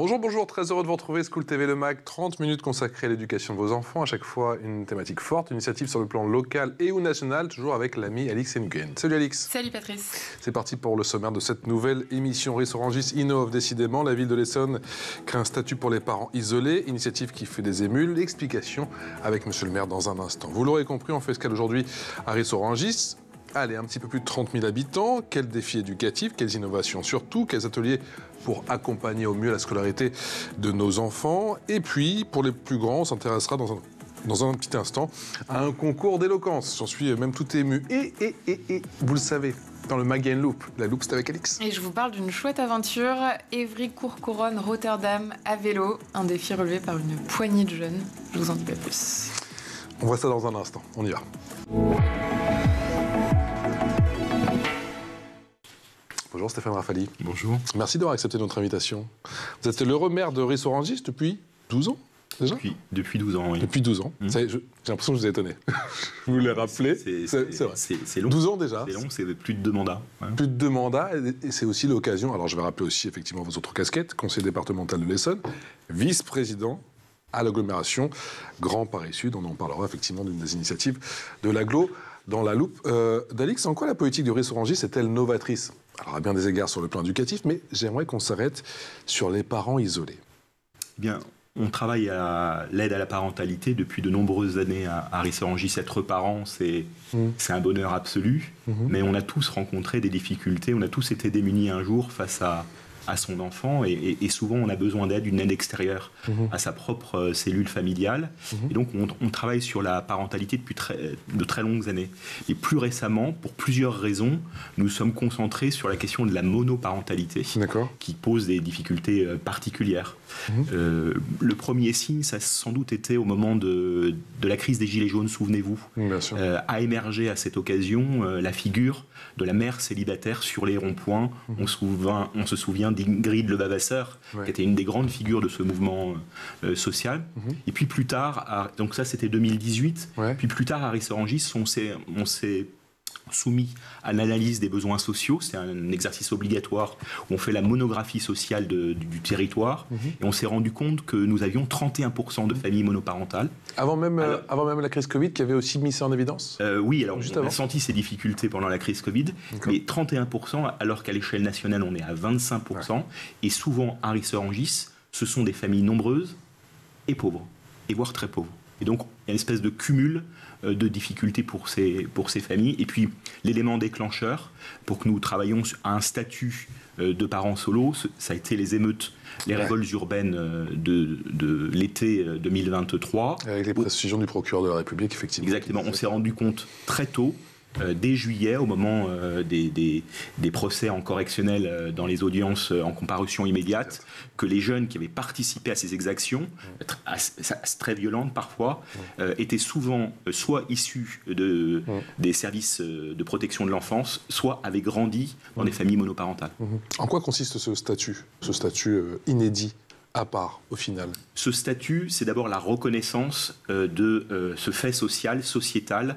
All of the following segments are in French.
Bonjour, très heureux de vous retrouver, School TV Le Mag, 30 minutes consacrées à l'éducation de vos enfants, à chaque fois une thématique forte, une initiative sur le plan local et ou national, toujours avec l'ami Alix Nguyen. Salut Alix. Salut Patrice. C'est parti pour le sommaire de cette nouvelle émission. Rissorangis innove décidément, la ville de l'Essonne crée un statut pour les parents isolés, initiative qui fait des émules, explication avec monsieur le maire dans un instant. Vous l'aurez compris, on fait escale aujourd'hui à Rissorangis. Allez, un petit peu plus de 30 000 habitants, quels défis éducatifs, quelles innovations surtout, quels ateliers pour accompagner au mieux la scolarité de nos enfants. Et puis, pour les plus grands, on s'intéressera dans un petit instant à un concours d'éloquence. J'en suis même tout ému. Et, vous le savez, dans le Mag, il y a une loupe. La loupe, c'est avec Alix. Et je vous parle d'une chouette aventure, Évry-Courcouronnes, Rotterdam, à vélo. Un défi relevé par une poignée de jeunes. Je vous en dis pas plus. On voit ça dans un instant. On y va. Bonjour Stéphane Rafali. Bonjour. Merci d'avoir accepté notre invitation. Vous êtes l'heureux maire de Rissorangis depuis 12 ans déjà ? Depuis 12 ans, oui. Depuis 12 ans. J'ai l'impression que je vous ai étonné. Je vous l'ai rappelé. C'est vrai. C'est long. 12 ans déjà. C'est long, c'est plus de 2 mandats. Ouais. Plus de 2 mandats. Et c'est aussi l'occasion, alors je vais rappeler aussi effectivement vos autres casquettes, conseiller départemental de l'Essonne, vice-président à l'agglomération Grand Paris Sud. On en parlera effectivement d'une des initiatives de l'agglo dans la loupe. D'Alix, en quoi la politique de Rissorangis est-elle novatrice ? Alors, à bien des égards sur le plan éducatif, mais j'aimerais qu'on s'arrête sur les parents isolés. Eh bien, on travaille à l'aide à la parentalité depuis de nombreuses années à Rissorangis. Être parent, c'est un bonheur absolu, mais on a tous rencontré des difficultés, on a tous été démunis un jour face à son enfant, et souvent on a besoin d'aide, d'une aide extérieure à sa propre cellule familiale. Et donc on travaille sur la parentalité depuis de très longues années. Et plus récemment, pour plusieurs raisons, nous sommes concentrés sur la question de la monoparentalité, qui pose des difficultés particulières. Le premier signe, ça a sans doute été au moment de la crise des Gilets jaunes, souvenez-vous, a émergé à cette occasion la figure de la mère célibataire sur les ronds-points. On se souvient d'Ingrid Levavasseur, qui était une des grandes figures de ce mouvement social. Et puis plus tard, donc ça c'était 2018, puis plus tard à Rissorangis, on s'est soumis à l'analyse des besoins sociaux. C'est un exercice obligatoire où on fait la monographie sociale du territoire, et on s'est rendu compte que nous avions 31% de familles monoparentales. Avant même la crise Covid qui avait aussi mis ça en évidence ? Oui, alors on a senti ces difficultés pendant la crise Covid, mais 31%, alors qu'à l'échelle nationale on est à 25%, et souvent à Rissorangis, ce sont des familles nombreuses et pauvres, et voire très pauvres. Et donc, il y a une espèce de cumul de difficultés pour ces familles. Et puis, l'élément déclencheur, pour que nous travaillions à un statut de parents solo, ça a été les émeutes, les révoltes urbaines de l'été 2023. Avec les précisions du procureur de la République, effectivement. Exactement. On s'est rendu compte très tôt, dès juillet, au moment des procès en correctionnel dans les audiences en comparution immédiate, que les jeunes qui avaient participé à ces exactions, très violentes parfois, étaient souvent soit issus des services de protection de l'enfance, soit avaient grandi dans des familles monoparentales. En quoi consiste ce statut inédit à part, au final? Ce statut, c'est d'abord la reconnaissance de ce fait social, sociétal,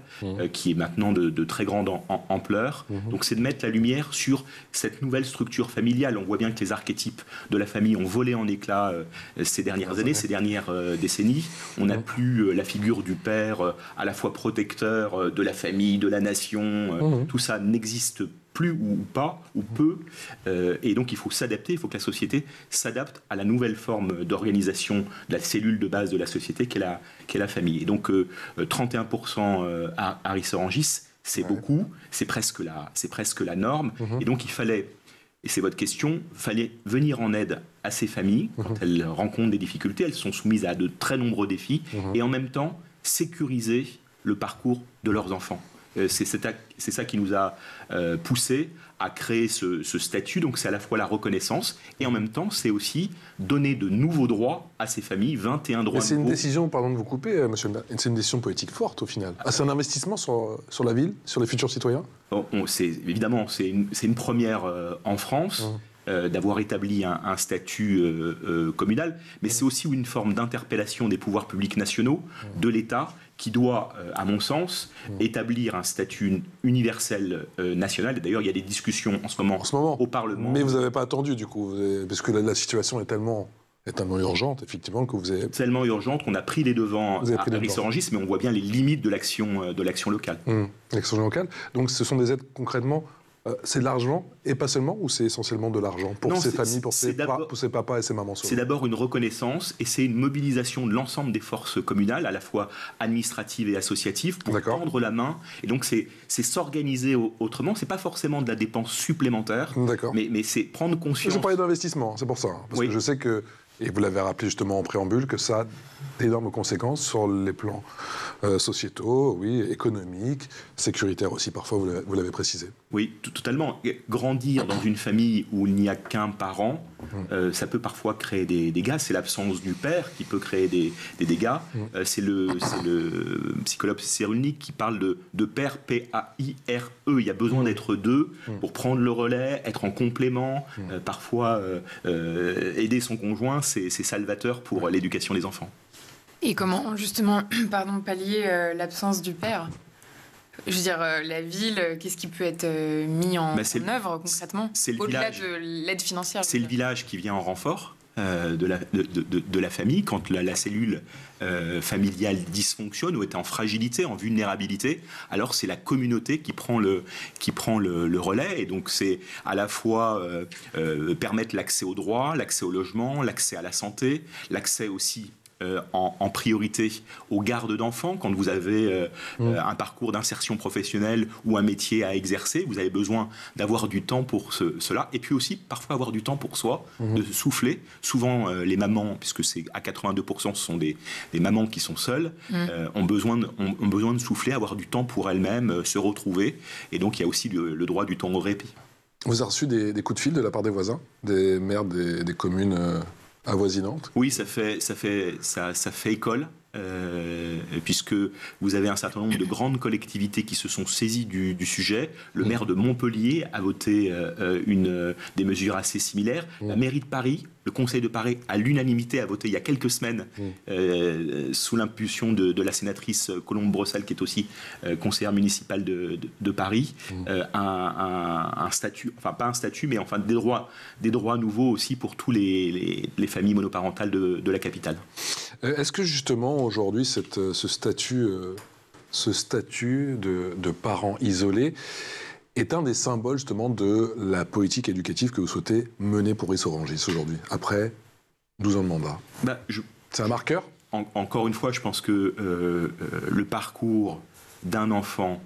qui est maintenant de très grande ampleur. Donc c'est de mettre la lumière sur cette nouvelle structure familiale. On voit bien que les archétypes de la famille ont volé en éclats ces dernières années, ces dernières décennies. On n'a plus la figure du père à la fois protecteur de la famille, de la nation. Tout ça n'existe plus ou pas, ou peu, et donc il faut s'adapter, il faut que la société s'adapte à la nouvelle forme d'organisation de la cellule de base de la société qu'est la famille. Et donc 31% à Rissorangis, c'est beaucoup, c'est presque la norme, et donc il fallait, et c'est votre question, fallait venir en aide à ces familles quand elles rencontrent des difficultés, elles sont soumises à de très nombreux défis, et en même temps sécuriser le parcours de leurs enfants. C'est ça qui nous a poussé à créer ce statut. Donc c'est à la fois la reconnaissance et en même temps c'est aussi donner de nouveaux droits à ces familles, 21 droits. Mais c'est une décision, pardon de vous couper, monsieur le maire, c'est une décision politique forte au final. C'est un investissement sur la ville, sur les futurs citoyens. Évidemment, c'est une première en France. D'avoir établi un statut communal, mais c'est aussi une forme d'interpellation des pouvoirs publics nationaux, de l'État, qui doit, à mon sens, établir un statut universel national. Et d'ailleurs, il y a des discussions en ce moment au Parlement. Mais vous n'avez pas attendu, du coup, parce que la situation est tellement est tellement urgente, effectivement, que vous avez... Tellement urgente qu'on a pris les devants à Ris-Orangis, mais on voit bien les limites de l'action locale. L'action locale. Donc ce sont des aides concrètement, c'est de l'argent et pas seulement, ou c'est essentiellement de l'argent pour ces familles, pour ces papas et ces mamans solo? C'est d'abord une reconnaissance et c'est une mobilisation de l'ensemble des forces communales, à la fois administratives et associatives, pour tendre la main. Et donc c'est s'organiser autrement. C'est pas forcément de la dépense supplémentaire, mais c'est prendre conscience. Je parlais d'investissement, c'est pour ça. Parce que je sais que, et vous l'avez rappelé justement en préambule, que ça a d'énormes conséquences sur les plans sociétaux, économiques, sécuritaires aussi, parfois, vous l'avez précisé. Oui, totalement. Grandir dans une famille où il n'y a qu'un parent, ça peut parfois créer des dégâts. C'est l'absence du père qui peut créer des dégâts. C'est le psychologue Cyrulnik qui parle de père, P-A-I-R-E. Il y a besoin d'être deux pour prendre le relais, être en complément, parfois aider son conjoint, c'est salvateur pour l'éducation des enfants. Et comment, justement, pallier l'absence du père? Je veux dire, la ville, qu'est-ce qui peut être mis en œuvre concrètement, au-delà de l'aide financière? C'est le village qui vient en renfort de la famille quand la cellule familiale dysfonctionne ou est en fragilité, en vulnérabilité. Alors c'est la communauté qui prend le relais, et donc c'est à la fois permettre l'accès au droit, l'accès au logement, l'accès à la santé, l'accès aussi en priorité aux gardes d'enfants. Quand vous avez un parcours d'insertion professionnelle ou un métier à exercer, vous avez besoin d'avoir du temps pour cela, et puis aussi parfois avoir du temps pour soi, de souffler. Souvent les mamans, puisque c'est à 82% ce sont des mamans qui sont seules, ont besoin de souffler, avoir du temps pour elles-mêmes, se retrouver, et donc il y a aussi le droit du temps au répit. Vous avez reçu des coups de fil de la part des voisins, des maires des communes avoisinantes? Oui, ça fait école, puisque vous avez un certain nombre de grandes collectivités qui se sont saisies du sujet. Le maire de Montpellier a voté des mesures assez similaires. La mairie de Paris, le Conseil de Paris, à l'unanimité, a voté il y a quelques semaines, sous l'impulsion de la sénatrice Colombe Brossel, qui est aussi conseillère municipale de Paris, un statut, enfin pas un statut, mais enfin des droits nouveaux aussi pour tous les familles monoparentales de la capitale. Est-ce que justement aujourd'hui ce statut de parents isolés est un des symboles justement de la politique éducative que vous souhaitez mener pour Ris-Orangis aujourd'hui, après 12 ans de mandat? C'est un marqueur? Encore une fois, je pense que le parcours d'un enfant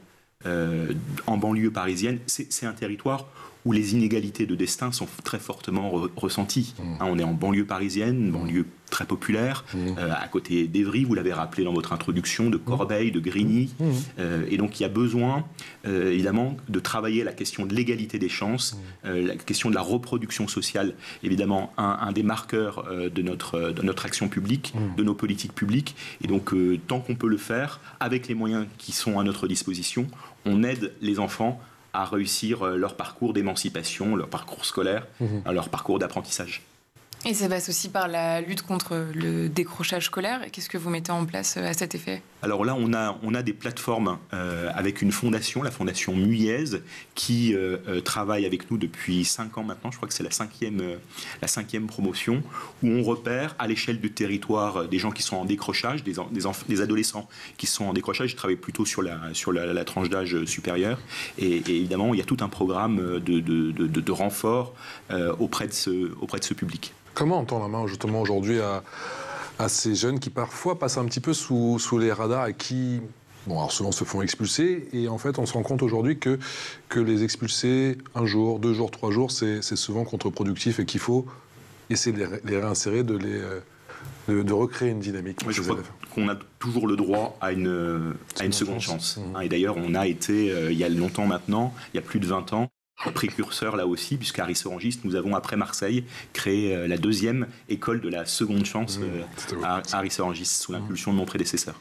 en banlieue parisienne, c'est un territoire où les inégalités de destin sont très fortement ressenties. On est en banlieue parisienne, une banlieue très populaire, à côté d'Évry, vous l'avez rappelé dans votre introduction, de Corbeil, de Grigny. Et donc il y a besoin, évidemment, de travailler la question de l'égalité des chances, la question de la reproduction sociale, évidemment, un des marqueurs de notre action publique, de nos politiques publiques. Et donc, tant qu'on peut le faire, avec les moyens qui sont à notre disposition, on aide les enfants à réussir leur parcours d'émancipation, leur parcours scolaire, leur parcours d'apprentissage. Et ça passe aussi par la lutte contre le décrochage scolaire. Qu'est-ce que vous mettez en place à cet effet? Alors là, on a des plateformes avec une fondation, la fondation Muyez, qui travaille avec nous depuis 5 ans maintenant. Je crois que c'est la cinquième promotion, où on repère à l'échelle du territoire des gens qui sont en décrochage, des adolescents qui sont en décrochage. Je travaille plutôt sur la tranche d'âge supérieure. Et évidemment, il y a tout un programme de renfort auprès de ce public. Comment on tend la main justement aujourd'hui à ces jeunes qui parfois passent un petit peu sous les radars et qui, alors souvent se font expulser, et en fait on se rend compte aujourd'hui que les expulser 1 jour, 2 jours, 3 jours, c'est souvent contre-productif et qu'il faut essayer de les réinsérer, de recréer une dynamique. Je crois qu'on a toujours le droit à une seconde chance. Et d'ailleurs on a été, il y a longtemps maintenant, il y a plus de 20 ans, précurseur là aussi, puisqu'à Ris-Orangis, nous avons, après Marseille, créé la 2e école de la seconde chance à Ris-Orangis, sous l'impulsion de mon prédécesseur.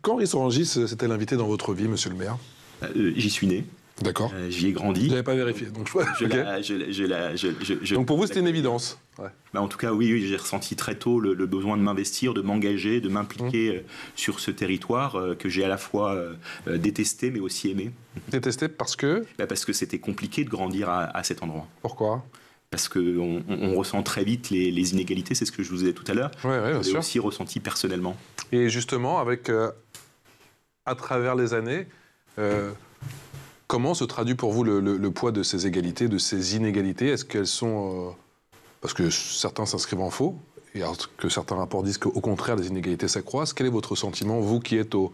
Quand Ris-Orangis s'est-elle invité dans votre vie, monsieur le maire? J'y suis né. D'accord. J'y ai grandi. Je n'avais pas vérifié. Donc, donc pour vous, c'était une évidence. Ouais. En tout cas, oui, j'ai ressenti très tôt le besoin de m'investir, de m'engager, de m'impliquer sur ce territoire que j'ai à la fois détesté, mais aussi aimé. Détesté parce que? Parce que c'était compliqué de grandir à cet endroit. Pourquoi? parce qu'on ressent très vite les inégalités, c'est ce que je vous disais tout à l'heure. Je l'ai aussi ressenti personnellement. Et justement, à travers les années, comment se traduit pour vous le poids de ces égalités, de ces inégalités? Est-ce qu'elles sont... parce que certains s'inscrivent en faux, et alors que certains rapports disent qu'au contraire, les inégalités s'accroissent. Quel est votre sentiment, vous qui êtes au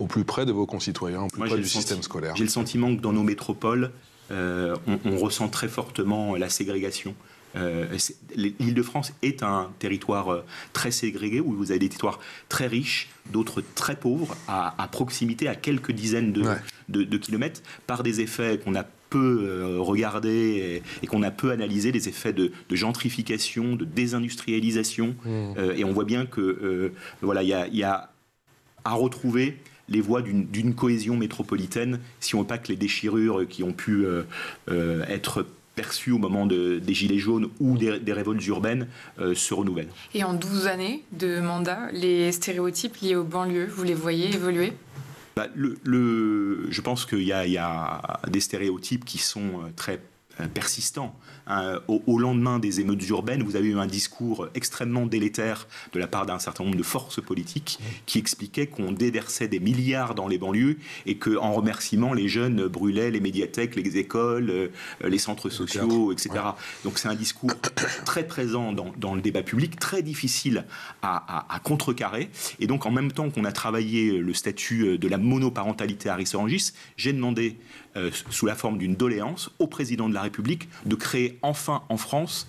plus près de vos concitoyens, au plus près du système scolaire? J'ai le sentiment que dans nos métropoles, on ressent très fortement la ségrégation. L'Île-de-France est un territoire très ségrégué, où vous avez des territoires très riches, d'autres très pauvres, à proximité, à quelques dizaines de kilomètres, par des effets qu'on a peu regardés et qu'on a peu analysés, des effets de gentrification, de désindustrialisation. Et on voit bien que il y a à retrouver les voies d'une cohésion métropolitaine, si on ne veut pas que les déchirures qui ont pu être perçues au moment des Gilets jaunes ou des révoltes urbaines se renouvellent. Et en 12 années de mandat, les stéréotypes liés aux banlieues, vous les voyez évoluer ? Je pense qu'il y a des stéréotypes qui sont très persistants. Au lendemain des émeutes urbaines, vous avez eu un discours extrêmement délétère de la part d'un certain nombre de forces politiques qui expliquaient qu'on déversait des milliards dans les banlieues et qu'en remerciement, les jeunes brûlaient les médiathèques, les écoles, les centres sociaux, etc. Donc c'est un discours très présent dans le débat public, très difficile à contrecarrer. Et donc en même temps qu'on a travaillé le statut de la monoparentalité à Rissorangis, j'ai demandé, sous la forme d'une doléance, au président de la République de créer enfin en France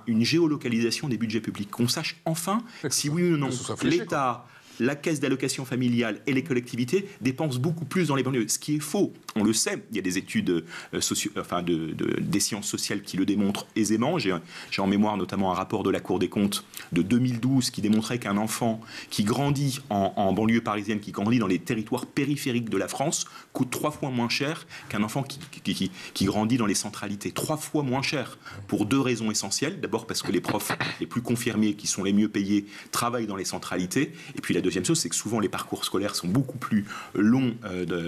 une géolocalisation des budgets publics, qu'on sache enfin si oui ou non l'État, la caisse d'allocation familiale et les collectivités dépensent beaucoup plus dans les banlieues. Ce qui est faux, on le sait, il y a des études des sciences sociales qui le démontrent aisément. J'ai en mémoire notamment un rapport de la Cour des comptes de 2012 qui démontrait qu'un enfant qui grandit en banlieue parisienne, qui grandit dans les territoires périphériques de la France, coûte 3 fois moins cher qu'un enfant qui grandit dans les centralités. 3 fois moins cher, pour 2 raisons essentielles. D'abord parce que les profs les plus confirmés, qui sont les mieux payés, travaillent dans les centralités. Et puis la deuxième chose, c'est que souvent les parcours scolaires sont beaucoup plus longs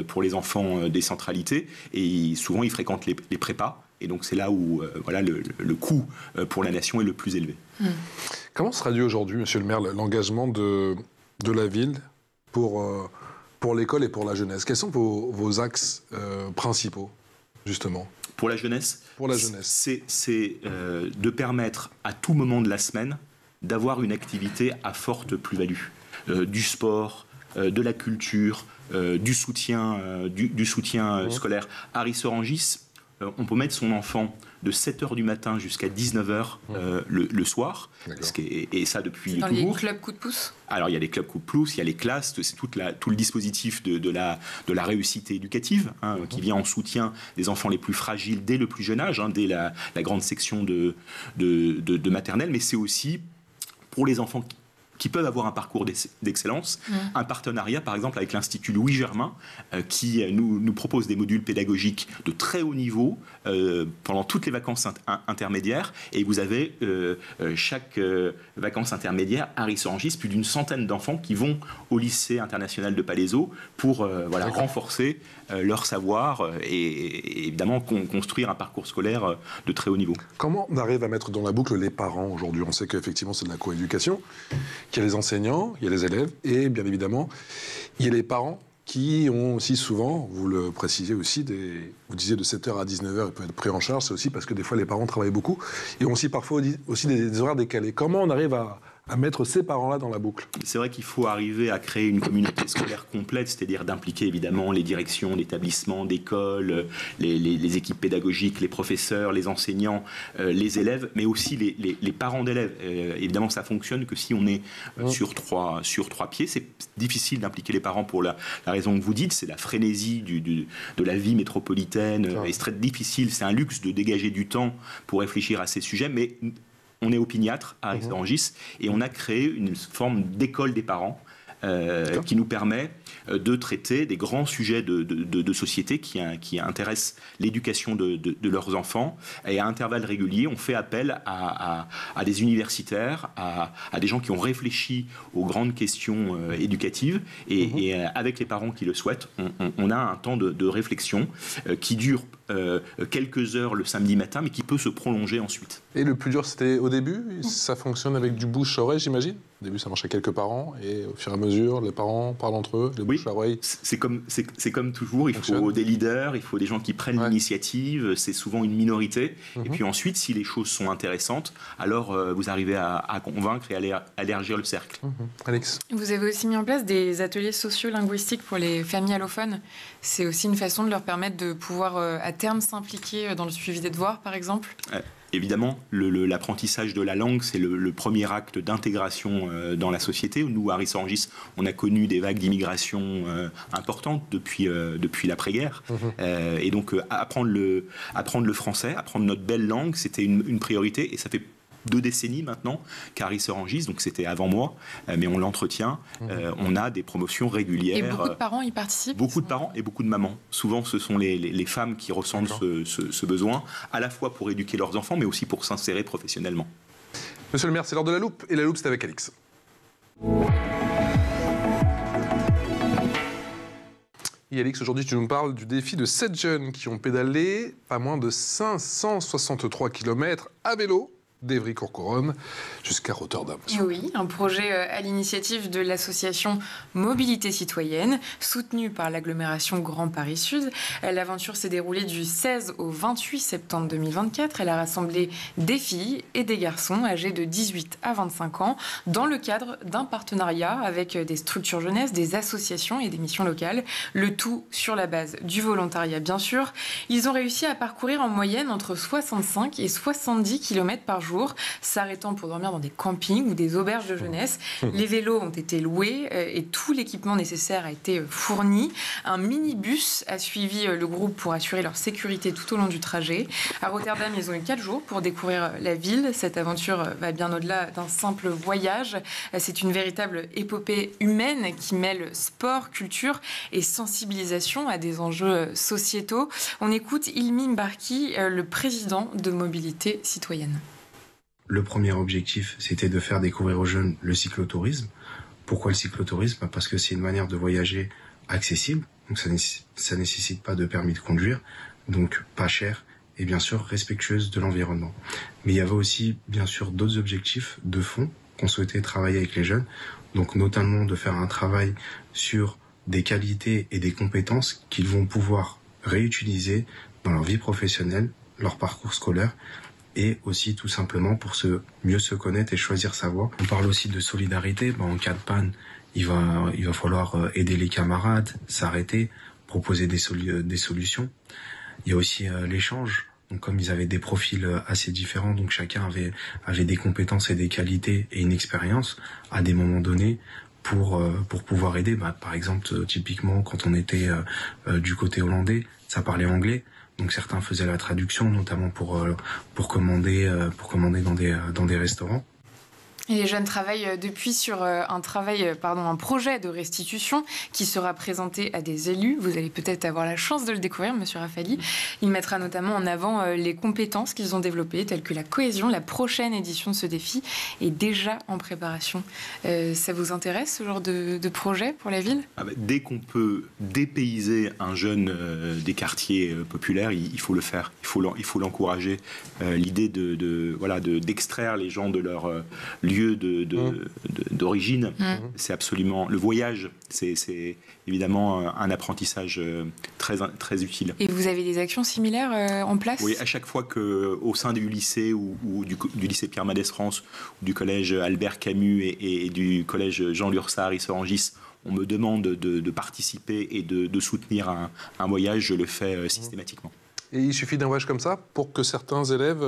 pour les enfants des centralités, et souvent ils fréquentent les prépas, et donc c'est là où le coût pour la nation est le plus élevé. Comment se traduit aujourd'hui, monsieur le maire, l'engagement de la ville pour l'école et pour la jeunesse? Quels sont vos axes principaux, justement? Pour la jeunesse, c'est de permettre à tout moment de la semaine d'avoir une activité à forte plus-value. Du sport, de la culture, du soutien scolaire. À Rissorangis, on peut mettre son enfant de 7h du matin jusqu'à 19h le soir, et ça depuis toujours. Dans les clubs coup de pouce? Alors il y a les clubs coup de pouce, il y a les classes, c'est tout le dispositif de la réussite éducative qui vient en soutien des enfants les plus fragiles dès le plus jeune âge, dès la grande section de maternelle, mais c'est aussi pour les enfants qui peuvent avoir un parcours d'excellence, un partenariat par exemple avec l'Institut Louis Germain qui nous propose des modules pédagogiques de très haut niveau pendant toutes les vacances intermédiaires, et vous avez chaque vacances intermédiaires à Rissorangis plus d'une centaine d'enfants qui vont au lycée international de Palaiseau pour renforcer leur savoir et évidemment construire un parcours scolaire de très haut niveau. Comment on arrive à mettre dans la boucle les parents aujourd'hui? On sait qu'effectivement c'est de la coéducation, qu'il y a les enseignants, il y a les élèves, et bien évidemment, il y a les parents qui ont aussi souvent, vous le précisez aussi, vous disiez de 7h à 19h, ils peuvent être pris en charge, c'est aussi parce que des fois les parents travaillent beaucoup, et ont aussi parfois aussi des horaires décalés. Comment on arrive à mettre ces parents-là dans la boucle? C'est vrai qu'il faut arriver à créer une communauté scolaire complète, c'est-à-dire d'impliquer évidemment les directions d'établissements, d'écoles, les équipes pédagogiques, les professeurs, les enseignants, les élèves, mais aussi les parents d'élèves. Évidemment, ça fonctionne que si on est sur trois pieds. C'est difficile d'impliquer les parents pour la raison que vous dites, c'est la frénésie de la vie métropolitaine, et c'est très difficile, c'est un luxe de dégager du temps pour réfléchir à ces sujets, mais on est opiniâtre à Rissorangis et on a créé une forme d'école des parents qui nous permet de traiter des grands sujets de société qui intéressent l'éducation de leurs enfants. Et à intervalles réguliers, on fait appel à des universitaires, à des gens qui ont réfléchi aux grandes questions éducatives. Et avec les parents qui le souhaitent, on a un temps de réflexion qui dure quelques heures le samedi matin, mais qui peut se prolonger ensuite. Et le plus dur, c'était au début? Ça fonctionne avec du bouche-oreille, j'imagine? Au début, ça marchait quelques parents, et au fur et à mesure, les parents parlent entre eux, les bouche-oreille. C'est comme toujours, il faut des leaders, il faut des gens qui prennent l'initiative, c'est souvent une minorité. Et puis ensuite, si les choses sont intéressantes, alors vous arrivez à convaincre et à élargir le cercle. Alex? Vous avez aussi mis en place des ateliers sociolinguistiques pour les familles allophones. C'est aussi une façon de leur permettre de pouvoir, à terme, s'impliquer dans le suivi des devoirs, par exemple. Évidemment, l'apprentissage de la langue, c'est le premier acte d'intégration dans la société. Nous, à Rissorangis, on a connu des vagues d'immigration importantes depuis l'après-guerre. Et donc, apprendre le français, apprendre notre belle langue, c'était une priorité. Et ça fait 2 décennies maintenant qu'à Rissorangis, donc c'était avant moi, mais on l'entretient. On a des promotions régulières. Et beaucoup de parents y participent? Beaucoup de parents et beaucoup de mamans. Souvent, ce sont les femmes qui ressentent ce besoin, à la fois pour éduquer leurs enfants, mais aussi pour s'insérer professionnellement. Monsieur le maire, c'est l'heure de la loupe, et la loupe, c'est avec Alix. Et Alix, aujourd'hui, tu nous parles du défi de 7 jeunes qui ont pédalé pas moins de 563 km à vélo d'Évry-Courcouronnes jusqu'à Rotterdam. Oui, un projet à l'initiative de l'association Mobilité Citoyenne, soutenue par l'agglomération Grand Paris Sud. L'aventure s'est déroulée du 16 au 28 septembre 2024. Elle a rassemblé des filles et des garçons âgés de 18 à 25 ans dans le cadre d'un partenariat avec des structures jeunesse, des associations et des missions locales. Le tout sur la base du volontariat, bien sûr. Ils ont réussi à parcourir en moyenne entre 65 et 70 km par jour, s'arrêtant pour dormir dans des campings ou des auberges de jeunesse. Les vélos ont été loués et tout l'équipement nécessaire a été fourni. Un minibus a suivi le groupe pour assurer leur sécurité tout au long du trajet. À Rotterdam, ils ont eu 4 jours pour découvrir la ville. Cette aventure va bien au-delà d'un simple voyage. C'est une véritable épopée humaine qui mêle sport, culture et sensibilisation à des enjeux sociétaux. On écoute Ilmi Mbarki, le président de Mobilité Citoyenne. Le premier objectif, c'était de faire découvrir aux jeunes le cyclotourisme. Pourquoi le cyclotourisme? Parce que c'est une manière de voyager accessible, donc ça nécessite pas de permis de conduire, donc pas cher et bien sûr respectueuse de l'environnement. Mais il y avait aussi bien sûr d'autres objectifs de fond qu'on souhaitait travailler avec les jeunes, donc notamment de faire un travail sur des qualités et des compétences qu'ils vont pouvoir réutiliser dans leur vie professionnelle, leur parcours scolaire, et aussi tout simplement pour mieux se connaître et choisir sa voie. On parle aussi de solidarité. En cas de panne, il va falloir aider les camarades, s'arrêter, proposer des solutions. Il y a aussi l'échange. Donc comme ils avaient des profils assez différents, donc chacun avait des compétences et des qualités et une expérience à des moments donnés pour pouvoir aider. Par exemple, typiquement quand on était du côté hollandais, ça parlait anglais. Donc certains faisaient la traduction, notamment pour commander dans des restaurants. Et les jeunes travaillent depuis sur un projet de restitution qui sera présenté à des élus. Vous allez peut-être avoir la chance de le découvrir, Monsieur Rafali. Il mettra notamment en avant les compétences qu'ils ont développées, telles que la cohésion. La prochaine édition de ce défi est déjà en préparation. Ça vous intéresse, ce genre de projet pour la ville? Dès qu'on peut dépayser un jeune des quartiers populaires, il faut le faire. Il faut l'encourager. L'idée d'extraire les gens de leur lieu d'origine, c'est absolument... Le voyage, c'est évidemment un apprentissage très utile. Et vous avez des actions similaires en place? Oui, à chaque fois qu'au sein du lycée ou du lycée Pierre Mendès France, ou du collège Albert Camus et du collège Jean Lurçat à Rissorangis, on me demande de participer et de soutenir un voyage, je le fais systématiquement. Et il suffit d'un voyage comme ça pour que certains élèves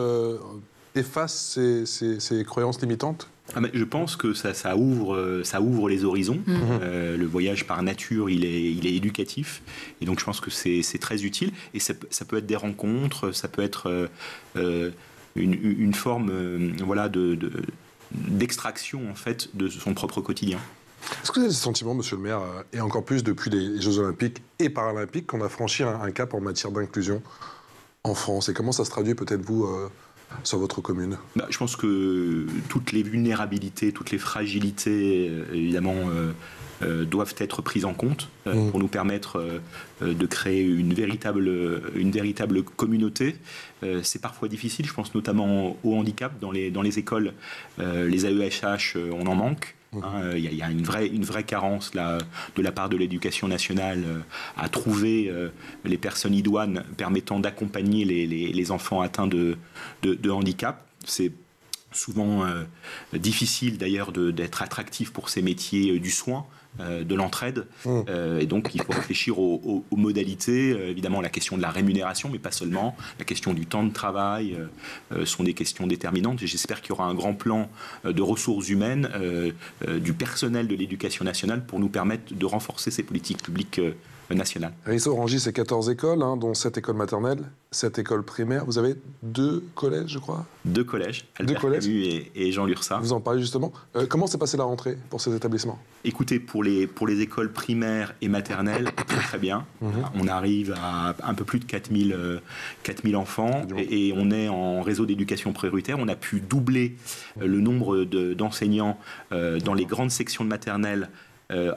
effacent ces croyances limitantes? Je pense que ça ouvre les horizons. Le voyage par nature, il est éducatif. Et donc je pense que c'est très utile. Et ça peut être des rencontres, ça peut être une forme d'extraction en fait, de son propre quotidien. Est-ce que vous avez le sentiment, monsieur le maire, et encore plus depuis les Jeux Olympiques et Paralympiques, qu'on a franchi un cap en matière d'inclusion en France? Et comment ça se traduit peut-être, vous, sur votre commune? Je pense que toutes les vulnérabilités, toutes les fragilités, évidemment, doivent être prises en compte pour nous permettre de créer une véritable communauté. C'est parfois difficile, je pense notamment au handicap. Dans les écoles, les AESH, on en manque. Il y a une vraie carence là, de la part de l'éducation nationale à trouver les personnes idoines permettant d'accompagner les enfants atteints de handicap. C'est souvent difficile d'ailleurs d'être attractif pour ces métiers du soin, de l'entraide. Et donc il faut réfléchir aux modalités. Évidemment, la question de la rémunération, mais pas seulement. La question du temps de travail sont des questions déterminantes. Et j'espère qu'il y aura un grand plan de ressources humaines, du personnel de l'éducation nationale pour nous permettre de renforcer ces politiques publiques nationales. Ris-Orangis, c'est 14 écoles, dont 7 écoles maternelles, 7 écoles primaires. Vous avez 2 collèges, je crois? 2 collèges, Albert Camus et Jean Lursa. Vous en parlez justement. Comment s'est passée la rentrée pour ces établissements? Écoutez, pour les écoles primaires et maternelles, très bien. On arrive à un peu plus de 4000 enfants et on est en réseau d'éducation prioritaire. On a pu doubler le nombre d'enseignants dans les grandes sections de maternelle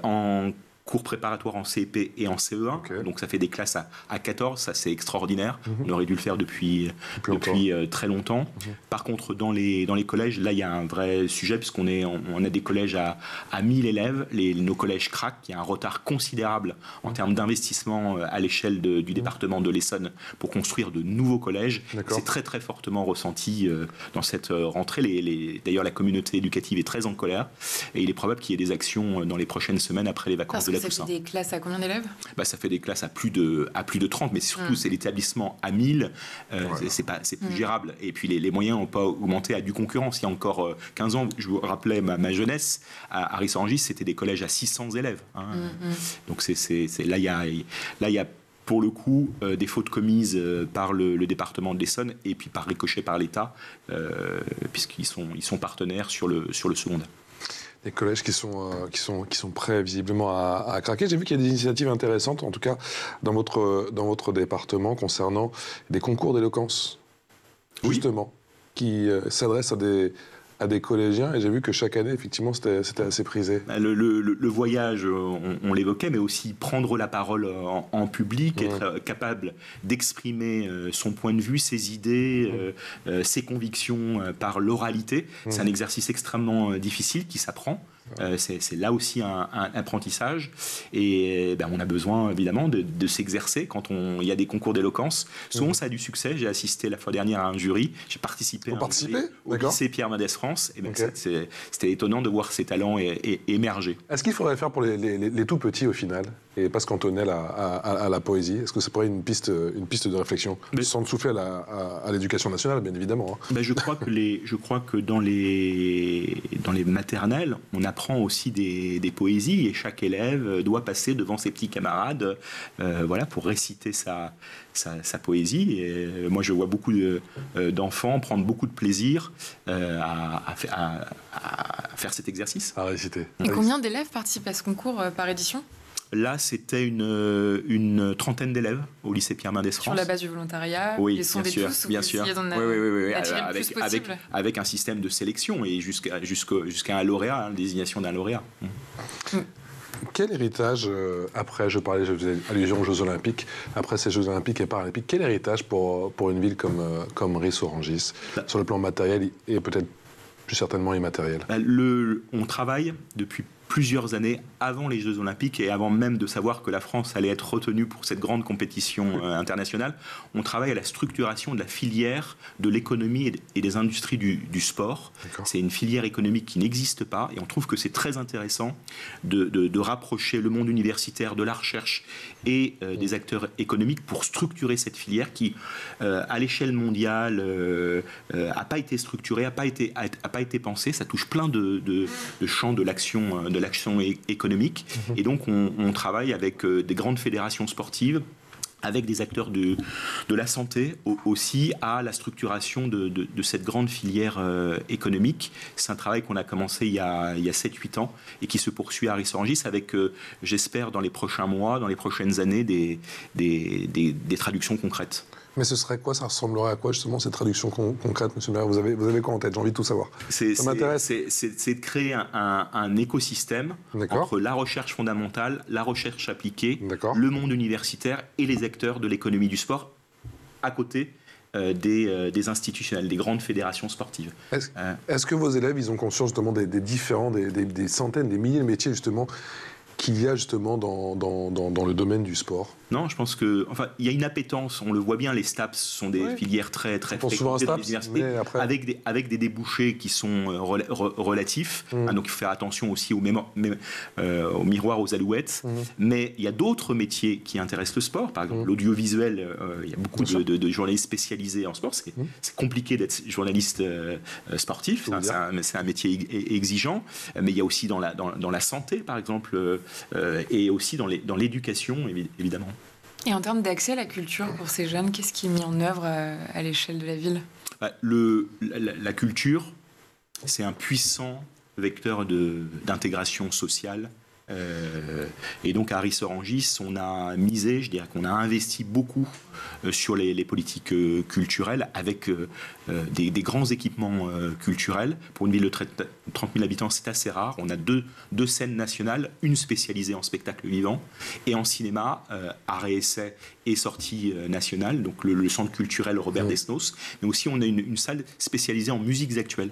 en cours préparatoires en CP et en CE1, okay. Donc ça fait des classes à 14, ça c'est extraordinaire. On aurait dû le faire depuis très longtemps. Par contre, dans les collèges, là il y a un vrai sujet, puisqu'on a des collèges à 1000 élèves, nos collèges craquent, il y a un retard considérable en termes d'investissement à l'échelle du département de l'Essonne pour construire de nouveaux collèges. C'est très très fortement ressenti dans cette rentrée. D'ailleurs, la communauté éducative est très en colère, et il est probable qu'il y ait des actions dans les prochaines semaines après les vacances de la Toussaint. Ça fait des classes à combien d'élèves? Ça fait des classes à plus de 30, mais surtout c'est l'établissement à 1000, c'est plus gérable. Et puis les moyens n'ont pas augmenté à due concurrence. Il y a encore 15 ans, je vous rappelais ma jeunesse, à Ris-Orangis, c'était des collèges à 600 élèves. Donc là, il y a pour le coup des fautes commises par le département de l'Essonne et puis par ricochet par l'État, puisqu'ils sont partenaires sur le secondaire. Des collèges qui sont prêts visiblement à craquer. J'ai vu qu'il y a des initiatives intéressantes, en tout cas dans votre département, concernant des concours d'éloquence, justement, qui s'adressent à des collégiens, et j'ai vu que chaque année, effectivement, c'était assez prisé. Le voyage, on l'évoquait, mais aussi prendre la parole en public, être capable d'exprimer son point de vue, ses idées, ses convictions par l'oralité. C'est un exercice extrêmement difficile qui s'apprend. C'est là aussi un apprentissage, et on a besoin évidemment de s'exercer quand il y a des concours d'éloquence. Souvent ça a du succès. J'ai assisté la fois dernière à un jury, j'ai participé à un jury au lycée Pierre Mendès France, et c'était étonnant de voir ces talents émerger. Est-ce qu'il faudrait faire pour les tout petits au final, et pas se cantonner à la poésie? Est-ce que ça pourrait être une piste de réflexion, sans le souffler à l'éducation nationale, bien évidemment, Je crois que dans les maternelles, on apprend aussi des poésies, et chaque élève doit passer devant ses petits camarades pour réciter sa poésie. Et moi, je vois beaucoup d'enfants prendre beaucoup de plaisir à faire cet exercice. À réciter. Et combien d'élèves participent à ce concours par édition? Là, c'était une trentaine d'élèves au lycée Pierre Mendès France. Sur la base du volontariat, oui, les sondés tous, bien sûr. Avec un système de sélection et jusqu'à un lauréat, une désignation d'un lauréat. Quel héritage, après, je faisais allusion aux Jeux Olympiques, après ces Jeux Olympiques et Paralympiques, quel héritage pour une ville comme Ris-Orangis, sur le plan matériel et peut-être plus certainement immatériel? On travaille depuis plusieurs années avant les Jeux Olympiques et avant même de savoir que la France allait être retenue pour cette grande compétition internationale. On travaille à la structuration de la filière de l'économie et des industries du sport. C'est une filière économique qui n'existe pas, et on trouve que c'est très intéressant de rapprocher le monde universitaire de la recherche et des acteurs économiques pour structurer cette filière qui, à l'échelle mondiale, n'a pas été structurée, n'a pas été pensée. Ça touche plein de champs de l'action économique. Et donc, on travaille avec des grandes fédérations sportives, avec des acteurs du la santé aussi à la structuration de cette grande filière économique. C'est un travail qu'on a commencé il y a 7-8 ans et qui se poursuit à Rissorangis avec, j'espère, dans les prochains mois, dans les prochaines années, des traductions concrètes. Mais ce serait quoi? Ça ressemblerait à quoi, justement, ces traductions concrètes, monsieur le maire? Vous avez quoi en tête? J'ai envie de tout savoir. Ça m'intéresse. C'est de créer un écosystème entre la recherche fondamentale, la recherche appliquée, le monde universitaire et les acteurs de l'économie du sport, à côté des institutionnels, des grandes fédérations sportives. Est-ce que vos élèves, ils ont conscience justement des différents, des centaines, des milliers de métiers, justement, qu'il y a justement dans le domaine du sport? Non, je pense que, enfin, il y a une appétence. On le voit bien, les STAPS sont des filières très fréquentées souvent de l'université, après... avec des débouchés qui sont relatifs. Donc il faut faire attention aussi au miroir, aux alouettes. Mais il y a d'autres métiers qui intéressent le sport. Par exemple, l'audiovisuel. Il y a beaucoup de journalistes spécialisés en sport. C'est compliqué d'être journaliste sportif. C'est un métier exigeant. Mais il y a aussi dans la santé, par exemple, et aussi dans l'éducation, évidemment. Et en termes d'accès à la culture pour ces jeunes, qu'est-ce qui est mis en œuvre à l'échelle de la ville? La culture, c'est un puissant vecteur d'intégration sociale. Et donc à Rissorangis, on a misé, je dirais qu'on a investi beaucoup sur les politiques culturelles avec des grands équipements culturels. Pour une ville de 30 000 habitants, c'est assez rare. On a deux scènes nationales, une spécialisée en spectacle vivant et en cinéma, art et essai et sortie nationale, donc le centre culturel Robert Desnos. Mais aussi on a une salle spécialisée en musiques actuelles.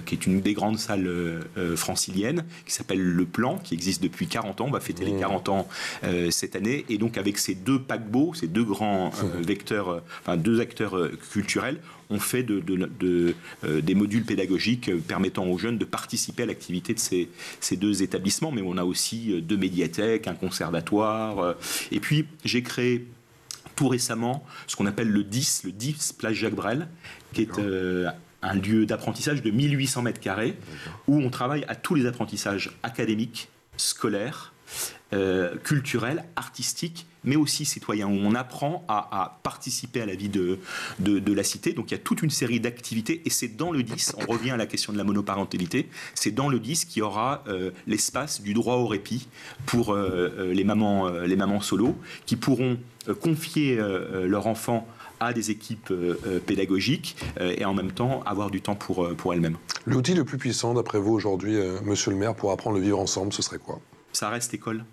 Qui est une des grandes salles franciliennes, qui s'appelle Le Plan, qui existe depuis 40 ans. On va fêter les 40 ans cette année. Et donc, avec ces deux paquebots, ces deux grands vecteurs, enfin deux acteurs culturels, on fait des modules pédagogiques permettant aux jeunes de participer à l'activité de ces deux établissements. Mais on a aussi deux médiathèques, un conservatoire. Et puis, j'ai créé tout récemment ce qu'on appelle le 10 Place Jacques Brel, qui est... un lieu d'apprentissage de 1800 mètres carrés où on travaille à tous les apprentissages académiques, scolaires, culturels, artistiques, mais aussi citoyens, où on apprend à participer à la vie de la cité. Donc il y a toute une série d'activités et c'est dans le 10, on revient à la question de la monoparentalité, c'est dans le 10 qu'il y aura l'espace du droit au répit pour les mamans solo qui pourront confier leur enfant à des équipes pédagogiques et en même temps avoir du temps pour elles-mêmes. L'outil le plus puissant, d'après vous, aujourd'hui, monsieur le maire, pour apprendre le vivre ensemble, ce serait quoi? Ça reste l'école.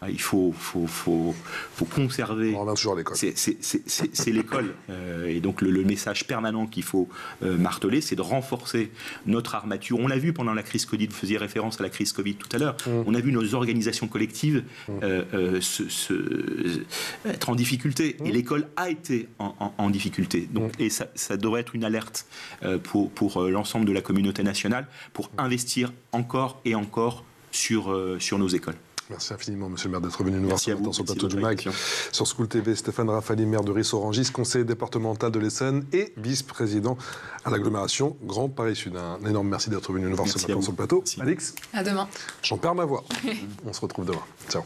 Il faut conserver. On revient toujours à l'école. C'est l'école. Et donc le message permanent qu'il faut marteler, c'est de renforcer notre armature. On l'a vu pendant la crise Covid, vous faisiez référence à la crise Covid tout à l'heure. On a vu nos organisations collectives être en difficulté. Et l'école a été en difficulté. Donc, et ça devrait être une alerte pour l'ensemble de la communauté nationale pour investir encore et encore sur nos écoles. Merci infiniment, monsieur le maire, d'être venu nous voir sur le plateau du MAG. Sur School TV, Stéphane Rafali, maire de Rissorangis, conseiller départemental de l'Essonne et vice-président à l'agglomération Grand Paris Sud. Un énorme merci d'être venu nous voir ce matin sur le plateau. Merci. Alix, à demain. J'en perds ma voix. On se retrouve demain. Ciao.